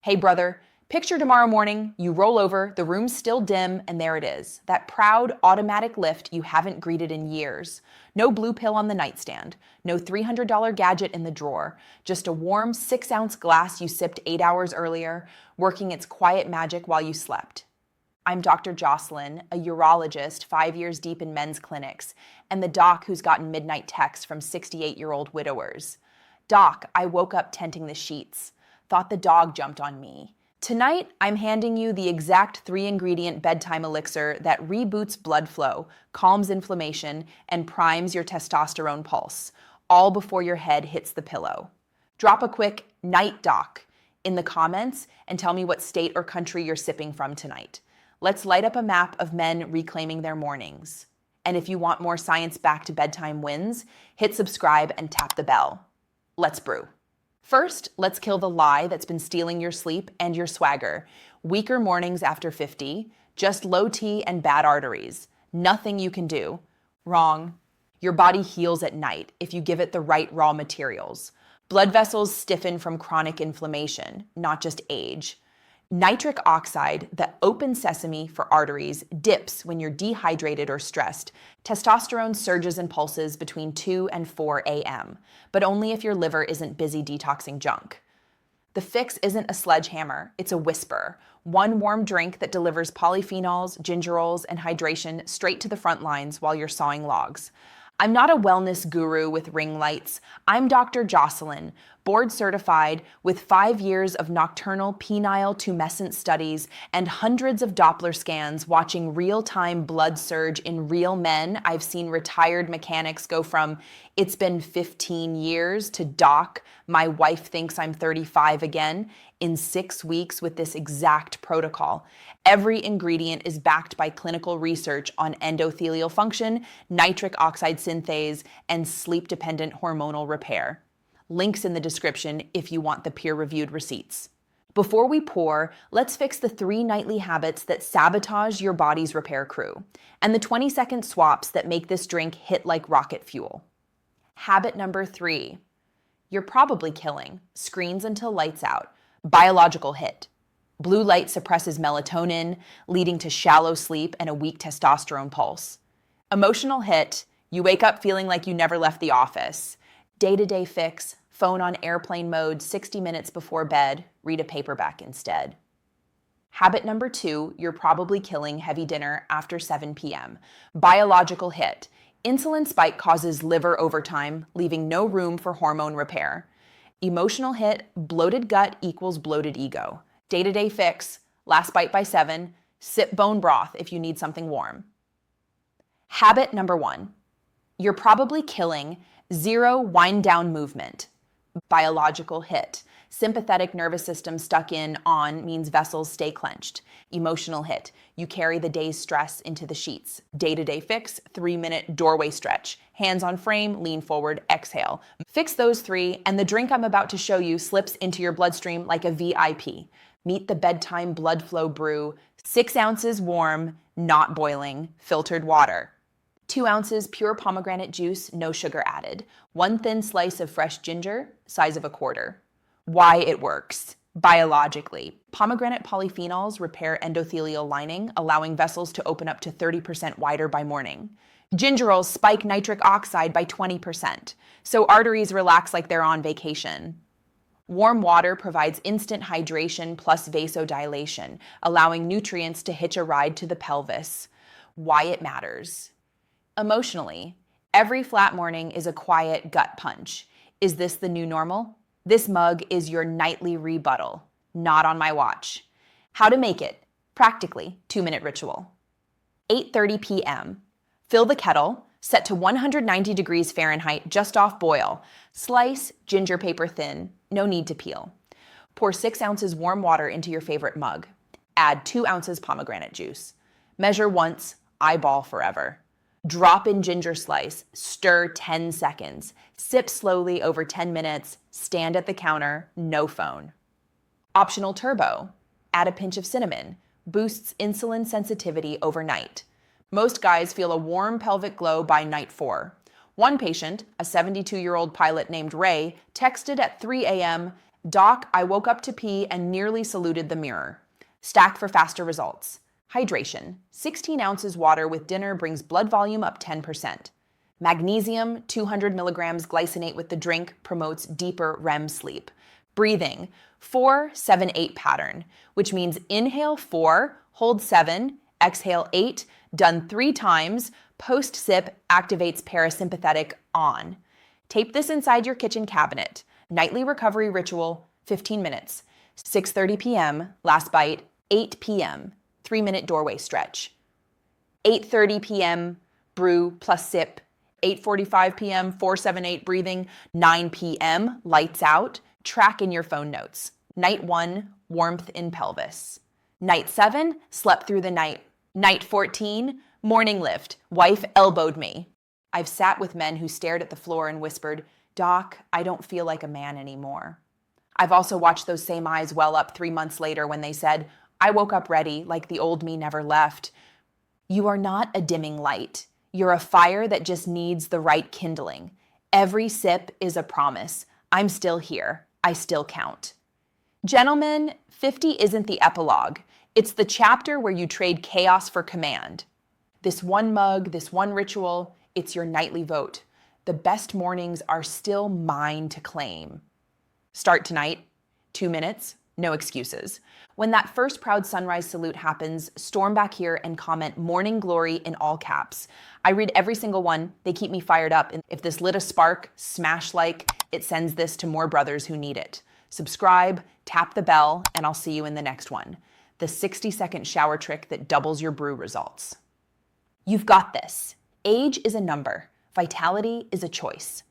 Hey, brother, picture tomorrow morning, you roll over, the room's still dim, and there it is. That proud automatic lift you haven't greeted in years. No blue pill on the nightstand, no $300 gadget in the drawer, just a warm 6-ounce glass you sipped 8 hours earlier, working its quiet magic while you slept. I'm Dr. Jocelyn, a urologist 5 years deep in men's clinics, and the doc who's gotten midnight texts from 68-year-old widowers. Doc, I woke up tenting the sheets. Thought the dog jumped on me. Tonight, I'm handing you the exact 3-ingredient bedtime elixir that reboots blood flow, calms inflammation, and primes your testosterone pulse, all before your head hits the pillow. Drop a quick "night doc" in the comments and tell me what state or country you're sipping from tonight. Let's light up a map of men reclaiming their mornings. And if you want more science-backed bedtime wins, hit subscribe and tap the bell. Let's brew. First, let's kill the lie that's been stealing your sleep and your swagger. Weaker mornings after 50, just low T and bad arteries. Nothing you can do. Wrong. Your body heals at night if you give it the right raw materials. Blood vessels stiffen from chronic inflammation, not just age. Nitric oxide, the open sesame for arteries, dips when you're dehydrated or stressed. Testosterone surges and pulses between 2 and 4 a.m., but only if your liver isn't busy detoxing junk. The fix isn't a sledgehammer, it's a whisper. One warm drink that delivers polyphenols, gingerols, and hydration straight to the front lines while you're sawing logs. I'm not a wellness guru with ring lights. I'm Dr. Jocelyn, board certified with 5 years of nocturnal penile tumescent studies and hundreds of Doppler scans watching real-time blood surge in real men. I've seen retired mechanics go from "it's been 15 years" to "doc, my wife thinks I'm 35 again" in 6 weeks with this exact protocol. Every ingredient is backed by clinical research on endothelial function, nitric oxide synthase, and sleep-dependent hormonal repair. Links in the description if you want the peer-reviewed receipts. Before we pour, let's fix the 3 nightly habits that sabotage your body's repair crew, and the 20-second swaps that make this drink hit like rocket fuel. Habit number 3. You're probably killing. Screens until lights out. Biological hit. Blue light suppresses melatonin, leading to shallow sleep and a weak testosterone pulse. Emotional hit. You wake up feeling like you never left the office. Day-to-day fix. Phone on airplane mode 60 minutes before bed. Read a paperback instead. Habit number 2, you're probably killing. Heavy dinner after 7 p.m. Biological hit. Insulin spike causes liver overtime, leaving no room for hormone repair. Emotional hit. Bloated gut equals bloated ego. Day-to-day fix. Last bite by 7. Sip bone broth if you need something warm. Habit number 1. You're probably killing. 0 wind down movement. Biological hit. Sympathetic nervous system stuck in on means vessels stay clenched. Emotional hit. You carry the day's stress into the sheets. Day-to-day fix. 3-minute doorway stretch. Hands on frame, lean forward, exhale. Fix those 3 and the drink I'm about to show you slips into your bloodstream like a VIP. Meet the bedtime blood flow brew. 6 ounces warm, not boiling, filtered water. 2 ounces pure pomegranate juice, no sugar added. 1 thin slice of fresh ginger, size of a quarter. Why it works. Biologically, pomegranate polyphenols repair endothelial lining, allowing vessels to open up to 30% wider by morning. Gingerols spike nitric oxide by 20%, so arteries relax like they're on vacation. Warm water provides instant hydration plus vasodilation, allowing nutrients to hitch a ride to the pelvis. Why it matters. Emotionally, every flat morning is a quiet gut punch. Is this the new normal? This mug is your nightly rebuttal. Not on my watch. How to make it. Practically, 2-minute ritual. 8:30 p.m. Fill the kettle, set to 190 degrees Fahrenheit, just off boil. Slice ginger paper thin, no need to peel. Pour 6 ounces warm water into your favorite mug. Add 2 ounces pomegranate juice. Measure once, eyeball forever. Drop in ginger slice, stir 10 seconds. Sip slowly over 10 minutes, stand at the counter, no phone. Optional turbo. Add a pinch of cinnamon. Boosts insulin sensitivity overnight. Most guys feel a warm pelvic glow by night 4. One patient, a 72-year-old pilot named Ray, texted at 3 a.m., Doc, I woke up to pee and nearly saluted the mirror. Stack for faster results. Hydration. 16 ounces water with dinner brings blood volume up 10%. Magnesium, 200 milligrams glycinate with the drink promotes deeper REM sleep. Breathing. 4-7-8 pattern, which means inhale 4, hold 7, exhale 8, done 3 times. Post-sip activates parasympathetic on. Tape this inside your kitchen cabinet. Nightly recovery ritual, 15 minutes. 6:30 p.m., last bite, 8 p.m., 3-minute doorway stretch. 8:30 p.m., brew plus sip. 8:45 p.m., 4-7-8 breathing. 9 p.m., lights out. Track in your phone notes. Night 1, warmth in pelvis. Night 7, slept through the night. Night 14, morning lift. Wife elbowed me. I've sat with men who stared at the floor and whispered, Doc, I don't feel like a man anymore. I've also watched those same eyes well up 3 months later when they said, I woke up ready, like the old me never left. You are not a dimming light. You're a fire that just needs the right kindling. Every sip is a promise. I'm still here. I still count. Gentlemen, 50 isn't the epilogue. It's the chapter where you trade chaos for command. This one mug, this one ritual, it's your nightly vote. The best mornings are still mine to claim. Start tonight, 2 minutes, no excuses. When that first proud sunrise salute happens, storm back here and comment morning glory in all caps. I read every single one. They keep me fired up. And if this lit a spark, smash like, it sends this to more brothers who need it. Subscribe, tap the bell, and I'll see you in the next one. The 60-second shower trick that doubles your brew results. You've got this. Age is a number. Vitality is a choice.